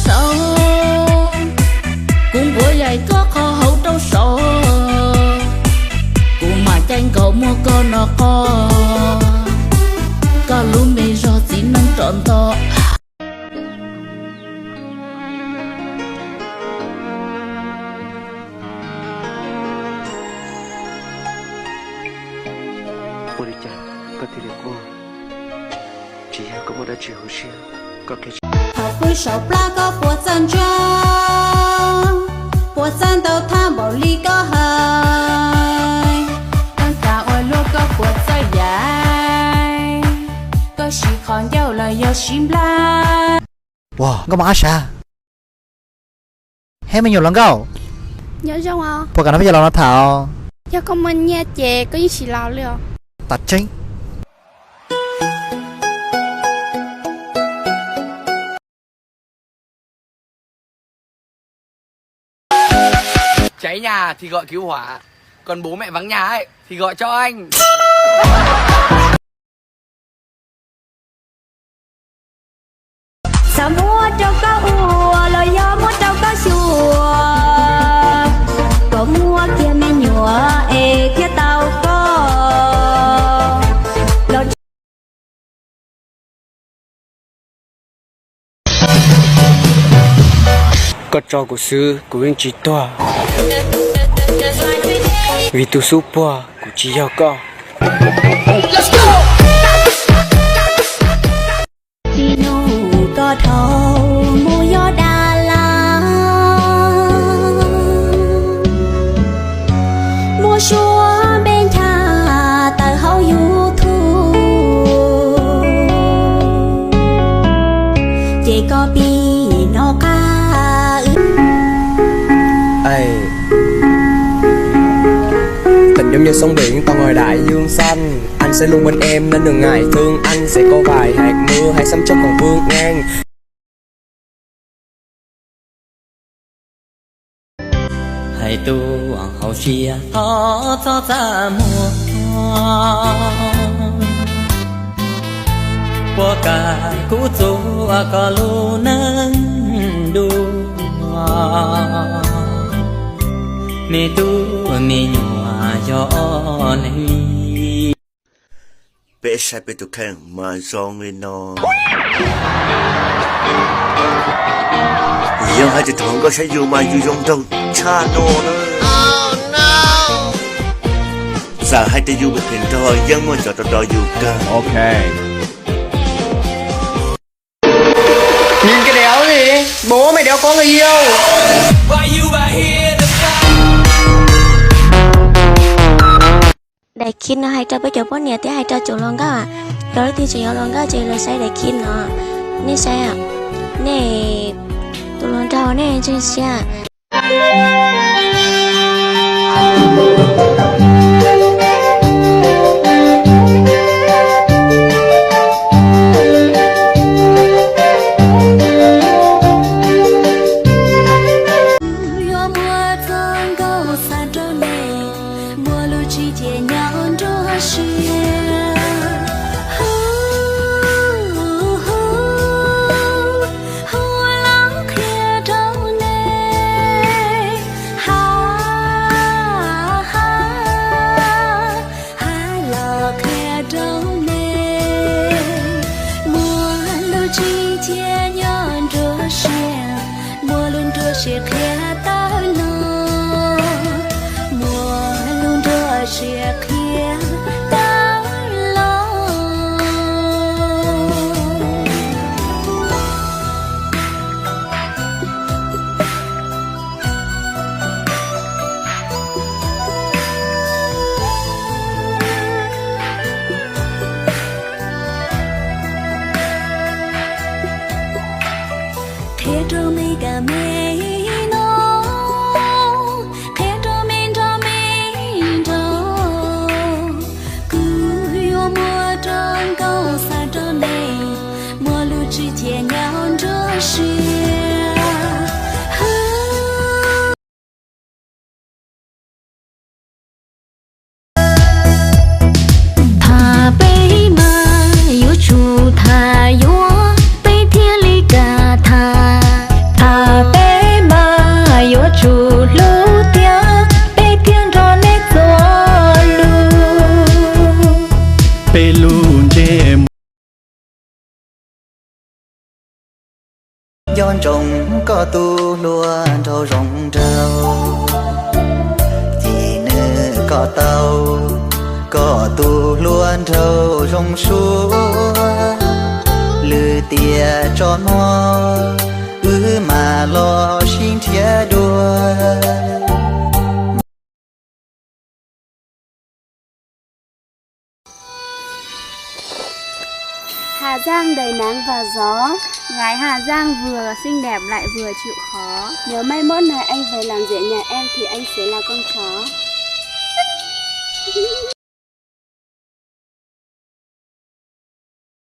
sâu cùng với dạy có khó hậu trâu sổ cùng mà tranh cậu mua con nó có luôn mê rõ chỉ năng trọn to. Ôi cha, có thể được cô chỉ có một đứa chiều xưa có cái học với sầu pla có bùa chân bùa chân đầu tham bảo ly có hơi con cả ôi lô có bùa chơi dài có chỉ còn nhau là do chim la. Wow, có mà sao? Hay mình nhiều lần câu? Nhớ không ạ? Bữa cả nó bây giờ nó thảo. Cho con mình nha chè có gì xì lào liền. Tạt chính. Cháy nhà thì gọi cứu hỏa, còn bố mẹ vắng nhà ấy thì gọi cho anh. Sao mua trong có ua lời gió mua trong có xua có mua kia mẹ nhựa kia tao có có trò của sư của anh chị toa vì tu su po của chị giao co. có thầu mua gió Đà La mua chúa bên cha tại hậu du thu chỉ có bi nó ca Ê, tình giống như sóng biển to ngoài đại dương xanh. Anh sẽ luôn bên em nên đừng ngại thương. Anh sẽ có vài hạt mưa hay sấm chớp còn vương ngang. hãy tu hoàng hậu chia khó cho ta mua qua cả cú tu có lu nâng đu mẹ tu mẹ nhòa gió lên bé sai bé tụi khen mà do người nó giờ hai chị thằng có sẽ dù mà dù trong trong cha nó nữa giờ hai chị dù bị phiền thôi dân mà cho tao đòi dù cả ok. Nhìn cái đéo gì? Bố mày đéo có người yêu. Đại Kim nó hay cho bây giờ bố nhà tới hay cho chủ luôn đó à. Đó thì chủ luôn đó chỉ là sai Đại Kim nó. Nè sai à. Nè tụi luôn trao nè chơi xa. Giòn trồng có tu luôn trâu rồng trâu Chỉ nữ có tàu có tu luôn trâu rồng xua Lư tia cho nó mà lo xin thia đua Hà Giang đầy nắng và gió. Gái Hà Giang vừa xinh đẹp lại vừa chịu khó. Nếu mai mốt này anh về làm rể nhà em thì anh sẽ là con chó.